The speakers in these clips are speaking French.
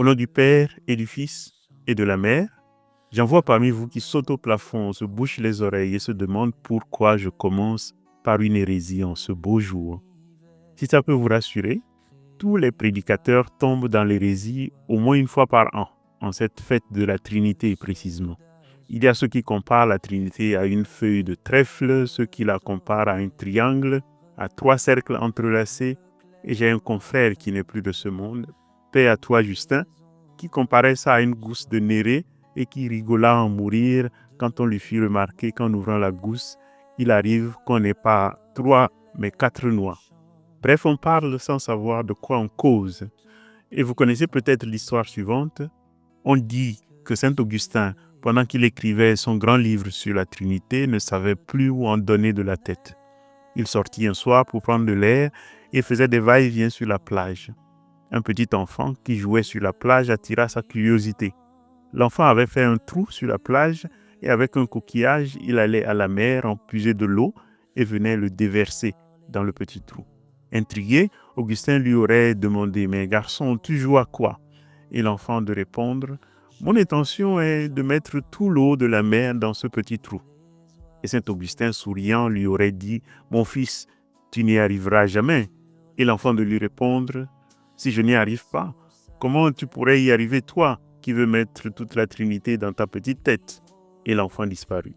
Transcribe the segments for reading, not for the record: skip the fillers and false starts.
Au nom du Père et du Fils et de la Mère, j'en vois parmi vous qui sautent au plafond, se bouchent les oreilles et se demandent pourquoi je commence par une hérésie en ce beau jour. Si ça peut vous rassurer, tous les prédicateurs tombent dans l'hérésie au moins une fois par an, en cette fête de la Trinité précisément. Il y a ceux qui comparent la Trinité à une feuille de trèfle, ceux qui la comparent à un triangle, à 3 cercles entrelacés, et j'ai un confrère qui n'est plus de ce monde, paix à toi Justin, qui comparait ça à une gousse de Néré et qui rigola en mourir quand on lui fit remarquer qu'en ouvrant la gousse, il arrive qu'on n'ait pas 3 mais 4 noix. Bref, on parle sans savoir de quoi on cause. Et vous connaissez peut-être l'histoire suivante. On dit que saint Augustin, pendant qu'il écrivait son grand livre sur la Trinité, ne savait plus où en donner de la tête. Il sortit un soir pour prendre de l'air et faisait des va-et-vient sur la plage. Un petit enfant qui jouait sur la plage attira sa curiosité. L'enfant avait fait un trou sur la plage et avec un coquillage, il allait à la mer en puiser de l'eau et venait le déverser dans le petit trou. Intrigué, Augustin lui aurait demandé « Mais garçon, tu joues à quoi ?» Et l'enfant de répondre « Mon intention est de mettre tout l'eau de la mer dans ce petit trou. » Et saint Augustin, souriant, lui aurait dit « Mon fils, tu n'y arriveras jamais. » Et l'enfant de lui répondre « Si je n'y arrive pas, comment tu pourrais y arriver toi qui veux mettre toute la Trinité dans ta petite tête ?» Et l'enfant disparut.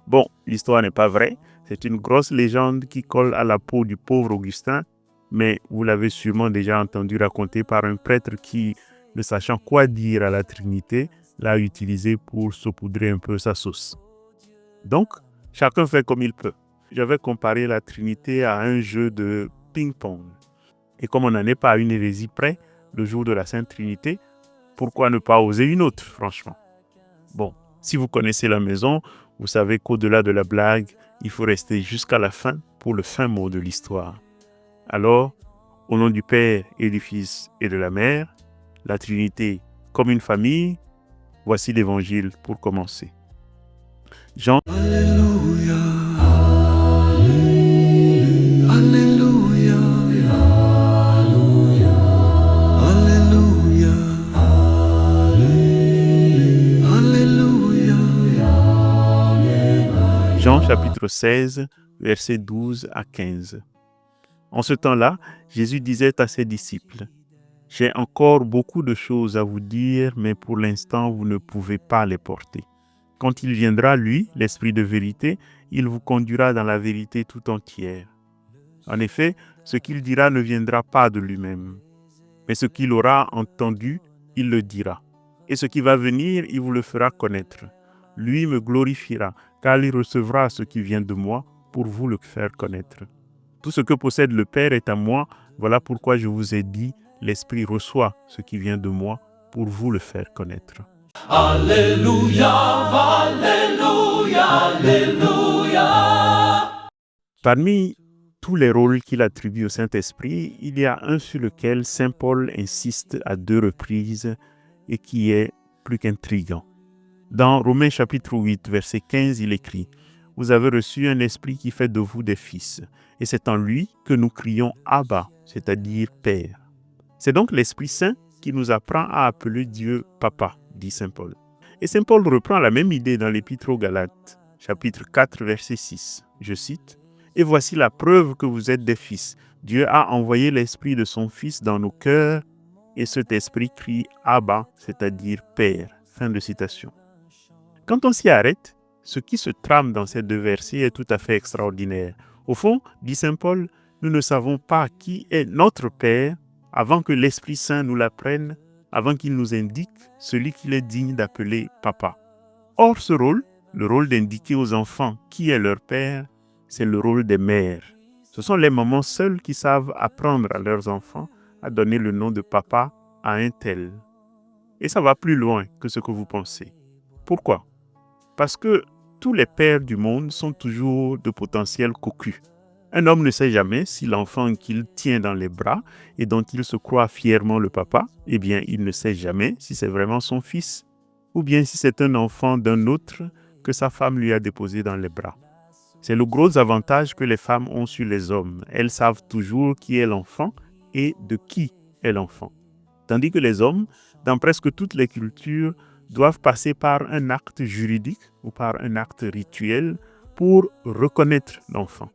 Bon, l'histoire n'est pas vraie, c'est une grosse légende qui colle à la peau du pauvre Augustin, mais vous l'avez sûrement déjà entendu raconter par un prêtre qui, ne sachant quoi dire à la Trinité, l'a utilisé pour saupoudrer un peu sa sauce. Donc, chacun fait comme il peut. J'avais comparé la Trinité à un jeu de ping-pong. Et comme on n'en est pas à une hérésie près, le jour de la Sainte Trinité, pourquoi ne pas oser une autre, franchement? Bon, si vous connaissez la maison, vous savez qu'au-delà de la blague, il faut rester jusqu'à la fin pour le fin mot de l'histoire. Alors, au nom du Père et du Fils et de la Mère, la Trinité comme une famille, voici l'Évangile pour commencer. Jean. Alléluia, Alléluia, Alléluia, Alléluia. Jean chapitre 16, versets 12 à 15. En ce temps-là, Jésus disait à ses disciples, « J'ai encore beaucoup de choses à vous dire, mais pour l'instant, vous ne pouvez pas les porter. Quand il viendra, lui, l'Esprit de vérité, il vous conduira dans la vérité tout entière. En effet, ce qu'il dira ne viendra pas de lui-même, mais ce qu'il aura entendu, il le dira. Et ce qui va venir, il vous le fera connaître. Lui me glorifiera, car il recevra ce qui vient de moi pour vous le faire connaître. Tout ce que possède le Père est à moi, voilà pourquoi je vous ai dit, l'Esprit reçoit ce qui vient de moi pour vous le faire connaître. » Alléluia, Alléluia, Alléluia. Parmi tous les rôles qu'il attribue au Saint-Esprit, il y a un sur lequel saint Paul insiste à 2 reprises et qui est plus qu'intriguant. Dans Romains chapitre 8, verset 15, il écrit « Vous avez reçu un esprit qui fait de vous des fils, et c'est en lui que nous crions « Abba », c'est-à-dire « Père ». C'est donc l'Esprit Saint qui nous apprend à appeler Dieu « Papa », dit saint Paul. Et saint Paul reprend la même idée dans l'Épître aux Galates, chapitre 4, verset 6. Je cite « Et voici la preuve que vous êtes des fils. Dieu a envoyé l'Esprit de son Fils dans nos cœurs, et cet Esprit crie « Abba », c'est-à-dire « Père ». Fin de citation. Quand on s'y arrête, ce qui se trame dans ces 2 versets est tout à fait extraordinaire. Au fond, dit saint Paul, nous ne savons pas qui est notre Père avant que l'Esprit Saint nous l'apprenne, avant qu'il nous indique celui qu'il est digne d'appeler Papa. Or, ce rôle, le rôle d'indiquer aux enfants qui est leur Père, c'est le rôle des mères. Ce sont les mamans seules qui savent apprendre à leurs enfants à donner le nom de papa à un tel. Et ça va plus loin que ce que vous pensez. Pourquoi ? Parce que tous les pères du monde sont toujours de potentiels cocus. Un homme ne sait jamais si l'enfant qu'il tient dans les bras et dont il se croit fièrement le papa, eh bien, il ne sait jamais si c'est vraiment son fils, ou bien si c'est un enfant d'un autre que sa femme lui a déposé dans les bras. C'est le gros avantage que les femmes ont sur les hommes. Elles savent toujours qui est l'enfant et de qui est l'enfant. Tandis que les hommes dans presque toutes les cultures, doivent passer par un acte juridique ou par un acte rituel pour reconnaître l'enfant.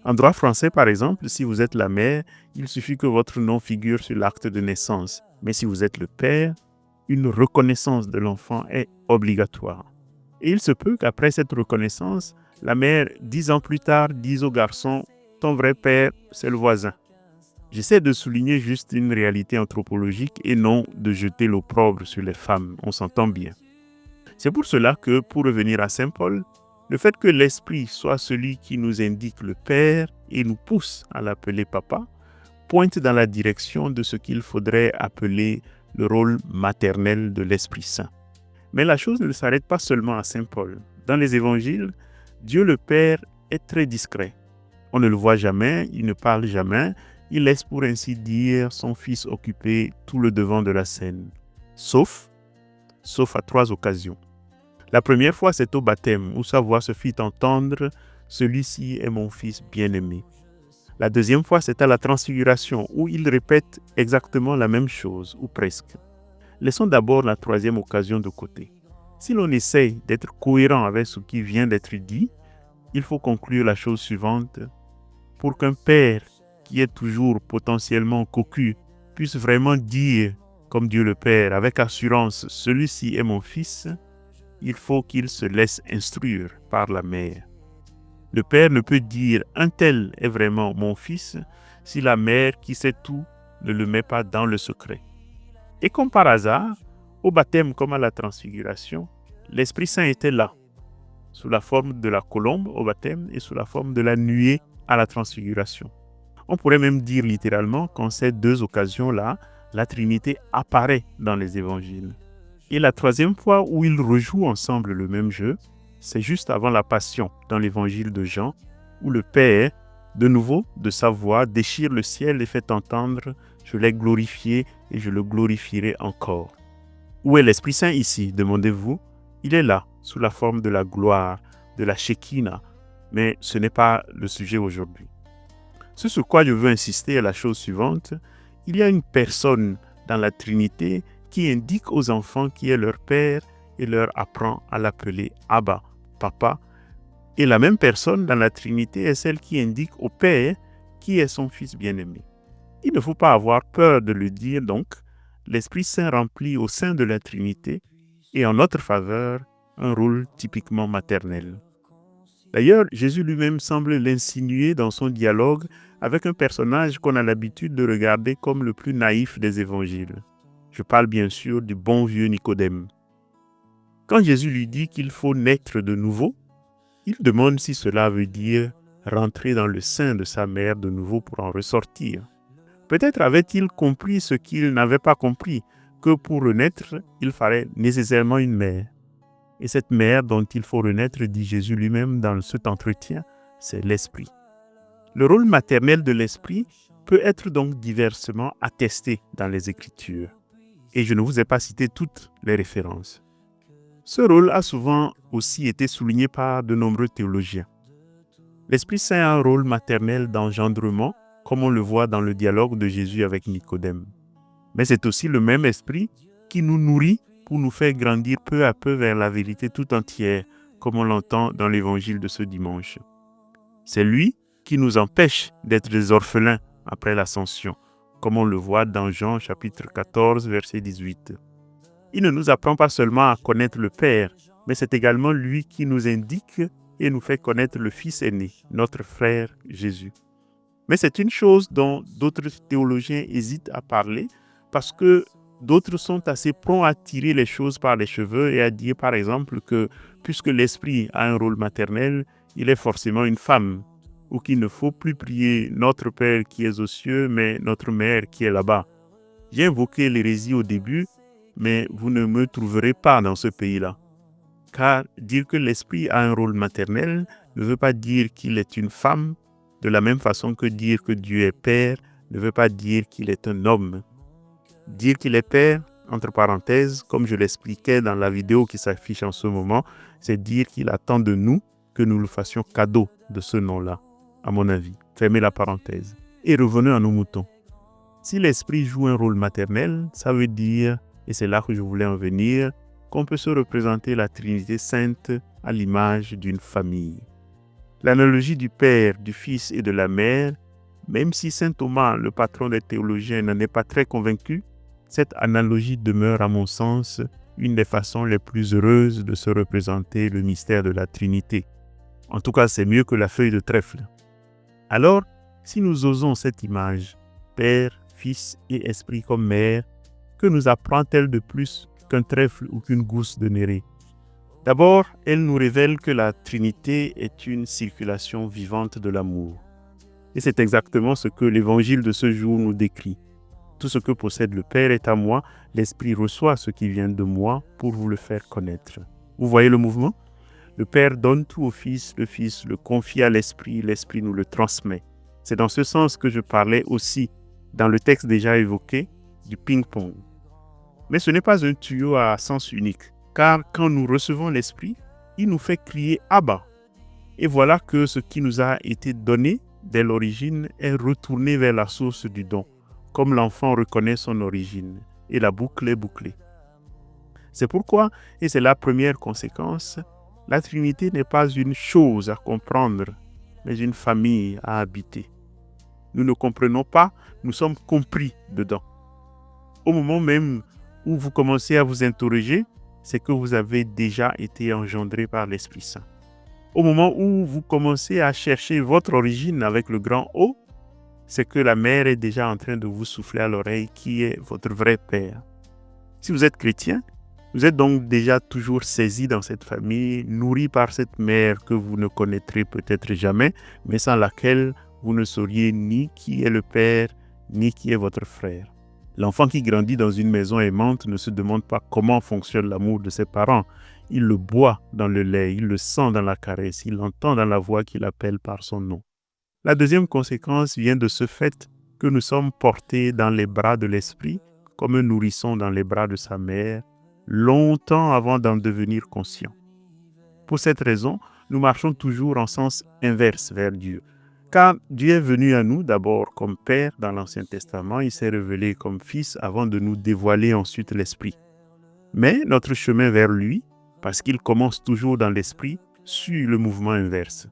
En droit français, par exemple, si vous êtes la mère, il suffit que votre nom figure sur l'acte de naissance. Mais si vous êtes le père, une reconnaissance de l'enfant est obligatoire. Et il se peut qu'après cette reconnaissance, la mère, 10 ans plus tard, dise au garçon « Ton vrai père, c'est le voisin ». J'essaie de souligner juste une réalité anthropologique et non de jeter l'opprobre sur les femmes, on s'entend bien. C'est pour cela que, pour revenir à Saint Paul, le fait que l'Esprit soit celui qui nous indique le Père et nous pousse à l'appeler Papa, pointe dans la direction de ce qu'il faudrait appeler le rôle maternel de l'Esprit Saint. Mais la chose ne s'arrête pas seulement à Saint Paul. Dans les évangiles, Dieu le Père est très discret. On ne le voit jamais, il ne parle jamais, il laisse pour ainsi dire son Fils occuper tout le devant de la scène. Sauf à 3 occasions. La première fois, c'est au baptême, où sa voix se fit entendre « Celui-ci est mon Fils bien-aimé ». La deuxième fois, c'est à la transfiguration, où il répète exactement la même chose, ou presque. Laissons d'abord la troisième occasion de côté. Si l'on essaye d'être cohérent avec ce qui vient d'être dit, il faut conclure la chose suivante. Pour qu'un père qui est toujours potentiellement cocu puisse vraiment dire, comme Dieu le Père, avec assurance, « Celui-ci est mon Fils », il faut qu'il se laisse instruire par la mère. Le père ne peut dire « un tel est vraiment mon fils » si la mère qui sait tout ne le met pas dans le secret. Et comme par hasard, au baptême comme à la transfiguration, l'Esprit Saint était là, sous la forme de la colombe au baptême et sous la forme de la nuée à la transfiguration. On pourrait même dire littéralement qu'en ces 2 occasions-là, la Trinité apparaît dans les évangiles. Et la troisième fois où ils rejouent ensemble le même jeu, c'est juste avant la Passion dans l'évangile de Jean, où le Père, de nouveau, de sa voix, déchire le ciel et fait entendre « Je l'ai glorifié et je le glorifierai encore ». Où est l'Esprit Saint ici, demandez-vous? Il est là, sous la forme de la gloire, de la Shekinah, mais ce n'est pas le sujet aujourd'hui. Ce sur quoi je veux insister est la chose suivante. Il y a une personne dans la Trinité qui indique aux enfants qui est leur Père et leur apprend à l'appeler Abba, Papa. Et la même personne dans la Trinité est celle qui indique au Père qui est son Fils bien-aimé. Il ne faut pas avoir peur de le dire donc, l'Esprit Saint remplit au sein de la Trinité et en notre faveur un rôle typiquement maternel. D'ailleurs, Jésus lui-même semble l'insinuer dans son dialogue avec un personnage qu'on a l'habitude de regarder comme le plus naïf des évangiles. Je parle bien sûr du bon vieux Nicodème. Quand Jésus lui dit qu'il faut naître de nouveau, il demande si cela veut dire rentrer dans le sein de sa mère de nouveau pour en ressortir. Peut-être avait-il compris ce qu'il n'avait pas compris, que pour renaître, il fallait nécessairement une mère. Et cette mère dont il faut renaître, dit Jésus lui-même dans cet entretien, c'est l'Esprit. Le rôle maternel de l'Esprit peut être donc diversement attesté dans les Écritures. Et je ne vous ai pas cité toutes les références. Ce rôle a souvent aussi été souligné par de nombreux théologiens. L'Esprit Saint a un rôle maternel d'engendrement, comme on le voit dans le dialogue de Jésus avec Nicodème. Mais c'est aussi le même Esprit qui nous nourrit pour nous faire grandir peu à peu vers la vérité tout entière, comme on l'entend dans l'évangile de ce dimanche. C'est lui qui nous empêche d'être des orphelins après l'ascension, comme on le voit dans Jean chapitre 14, verset 18. Il ne nous apprend pas seulement à connaître le Père, mais c'est également lui qui nous indique et nous fait connaître le Fils aîné, notre frère Jésus. Mais c'est une chose dont d'autres théologiens hésitent à parler parce que d'autres sont assez prompts à tirer les choses par les cheveux et à dire par exemple que puisque l'Esprit a un rôle maternel, il est forcément une femme, ou qu'il ne faut plus prier notre Père qui est aux cieux, mais notre Mère qui est là-bas. J'ai invoqué l'hérésie au début, mais vous ne me trouverez pas dans ce pays-là. Car dire que l'Esprit a un rôle maternel ne veut pas dire qu'il est une femme, de la même façon que dire que Dieu est Père ne veut pas dire qu'il est un homme. Dire qu'il est Père, entre parenthèses, comme je l'expliquais dans la vidéo qui s'affiche en ce moment, c'est dire qu'il attend de nous que nous le fassions cadeau de ce nom-là, à mon avis. Fermez la parenthèse. Et revenons à nos moutons. Si l'Esprit joue un rôle maternel, ça veut dire Et c'est là que je voulais en venir, qu'on peut se représenter la Trinité Sainte à l'image d'une famille. L'analogie du Père, du Fils et de la Mère, même si saint Thomas, le patron des théologiens, n'en est pas très convaincu, cette analogie demeure à mon sens une des façons les plus heureuses de se représenter le mystère de la Trinité. En tout cas, c'est mieux que la feuille de trèfle. Alors, si nous osons cette image, Père, Fils et Esprit comme mère, que nous apprend-elle de plus qu'un trèfle ou qu'une gousse de Néré? D'abord, elle nous révèle que la Trinité est une circulation vivante de l'amour. Et c'est exactement ce que l'évangile de ce jour nous décrit. Tout ce que possède le Père est à moi, l'Esprit reçoit ce qui vient de moi pour vous le faire connaître. Vous voyez le mouvement? Le Père donne tout au Fils, le Fils le confie à l'Esprit, l'Esprit nous le transmet. C'est dans ce sens que je parlais aussi, dans le texte déjà évoqué, du ping-pong. Mais ce n'est pas un tuyau à sens unique, car quand nous recevons l'Esprit, il nous fait crier « Abba ». Et voilà que ce qui nous a été donné dès l'origine est retourné vers la source du don, comme l'enfant reconnaît son origine, et la boucle est bouclée. C'est pourquoi, et c'est la première conséquence, la Trinité n'est pas une chose à comprendre, mais une famille à habiter. Nous ne comprenons pas, nous sommes compris dedans. Au moment même où vous commencez à vous interroger, c'est que vous avez déjà été engendré par l'Esprit Saint. Au moment où vous commencez à chercher votre origine avec le grand O, c'est que la mère est déjà en train de vous souffler à l'oreille qui est votre vrai père. Si vous êtes chrétien, vous êtes donc déjà toujours saisi dans cette famille, nourri par cette mère que vous ne connaîtrez peut-être jamais, mais sans laquelle vous ne sauriez ni qui est le père, ni qui est votre frère. L'enfant qui grandit dans une maison aimante ne se demande pas comment fonctionne l'amour de ses parents. Il le boit dans le lait, il le sent dans la caresse, il l'entend dans la voix qui l'appelle par son nom. La deuxième conséquence vient de ce fait que nous sommes portés dans les bras de l'Esprit, comme un nourrisson dans les bras de sa mère, longtemps avant d'en devenir conscient. Pour cette raison, nous marchons toujours en sens inverse vers Dieu. Car Dieu est venu à nous d'abord comme Père dans l'Ancien Testament, il s'est révélé comme Fils avant de nous dévoiler ensuite l'Esprit. Mais notre chemin vers lui, parce qu'il commence toujours dans l'Esprit, suit le mouvement inverse.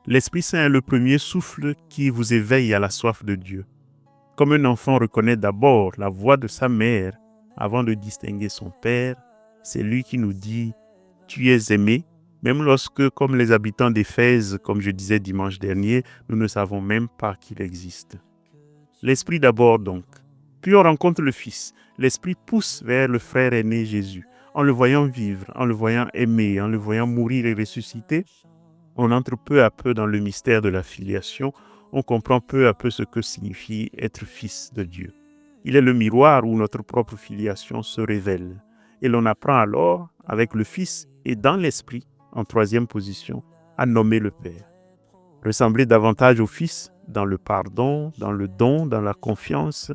L'Esprit Saint est le premier souffle qui vous éveille à la soif de Dieu. Comme un enfant reconnaît d'abord la voix de sa mère avant de distinguer son père, c'est lui qui nous dit « Tu es aimé », même lorsque, comme les habitants d'Éphèse, comme je disais dimanche dernier, nous ne savons même pas qu'il existe. L'Esprit d'abord donc. Puis on rencontre le Fils. L'Esprit pousse vers le frère aîné Jésus. En le voyant vivre, en le voyant aimer, en le voyant mourir et ressusciter, on entre peu à peu dans le mystère de la filiation, on comprend peu à peu ce que signifie être fils de Dieu. Il est le miroir où notre propre filiation se révèle. Et l'on apprend alors, avec le Fils et dans l'Esprit, en troisième position, à nommer le Père. Ressembler davantage au Fils dans le pardon, dans le don, dans la confiance,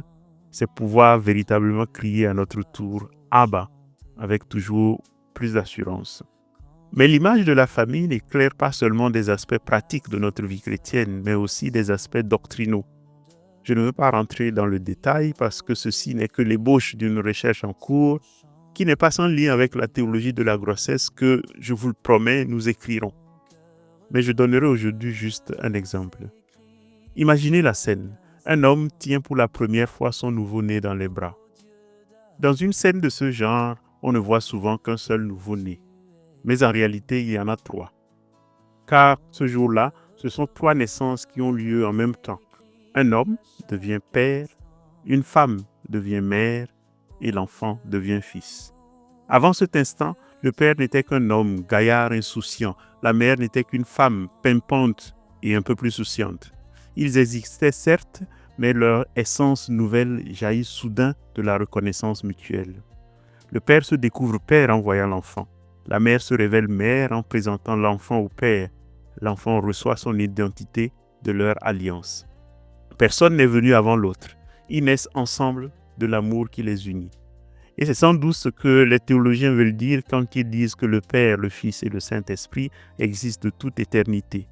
c'est pouvoir véritablement crier à notre tour « Abba » avec toujours plus d'assurance. Mais l'image de la famille n'éclaire pas seulement des aspects pratiques de notre vie chrétienne, mais aussi des aspects doctrinaux. Je ne veux pas rentrer dans le détail parce que ceci n'est que l'ébauche d'une recherche en cours qui n'est pas sans lien avec la théologie de la grossesse que, je vous le promets, nous écrirons. Mais je donnerai aujourd'hui juste un exemple. Imaginez la scène. Un homme tient pour la première fois son nouveau-né dans les bras. Dans une scène de ce genre, on ne voit souvent qu'un seul nouveau-né. Mais en réalité, il y en a 3. Car ce jour-là, ce sont 3 naissances qui ont lieu en même temps. Un homme devient père, une femme devient mère et l'enfant devient fils. Avant cet instant, le père n'était qu'un homme gaillard insouciant. La mère n'était qu'une femme pimpante et un peu plus souciante. Ils existaient certes, mais leur essence nouvelle jaillit soudain de la reconnaissance mutuelle. Le père se découvre père en voyant l'enfant. La mère se révèle mère en présentant l'enfant au père. L'enfant reçoit son identité de leur alliance. Personne n'est venu avant l'autre. Ils naissent ensemble de l'amour qui les unit. Et c'est sans doute ce que les théologiens veulent dire quand ils disent que le Père, le Fils et le Saint-Esprit existent de toute éternité.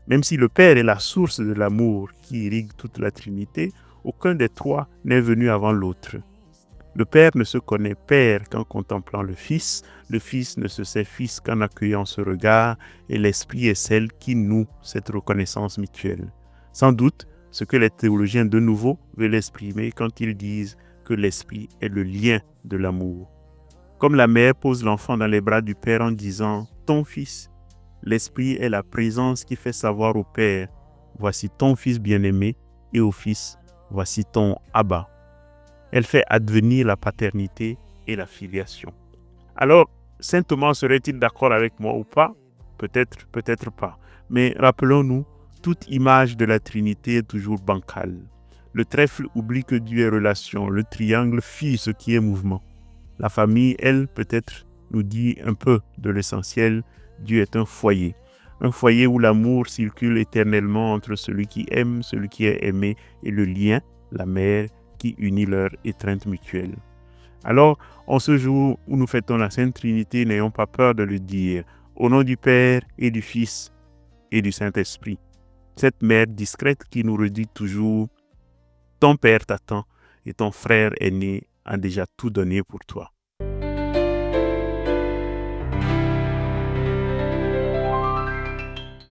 Même si le Père est la source de l'amour qui irrigue toute la Trinité, aucun des 3 n'est venu avant l'autre. Le Père ne se connaît Père qu'en contemplant le Fils ne se sait Fils qu'en accueillant ce regard, et l'Esprit est celle qui noue cette reconnaissance mutuelle. Sans doute, ce que les théologiens de nouveau veulent exprimer quand ils disent que l'Esprit est le lien de l'amour. Comme la mère pose l'enfant dans les bras du Père en disant « ton Fils », l'Esprit est la présence qui fait savoir au Père « voici ton Fils bien-aimé » et au Fils « voici ton Abba ». Elle fait advenir la paternité et la filiation. Alors, saint Thomas serait-il d'accord avec moi ou pas? Peut-être, peut-être pas. Mais rappelons-nous, toute image de la Trinité est toujours bancale. Le trèfle oublie que Dieu est relation, le triangle fuit ce qui est mouvement. La famille, elle, peut-être nous dit un peu de l'essentiel. Dieu est un foyer où l'amour circule éternellement entre celui qui aime, celui qui est aimé, et le lien, la mère, qui unit leur étreinte mutuelle. Alors, en ce jour où nous fêtons la Sainte Trinité, n'ayons pas peur de le dire, au nom du Père et du Fils et du Saint-Esprit. Cette mère discrète qui nous redit toujours « Ton Père t'attend et ton frère aîné a déjà tout donné pour toi ».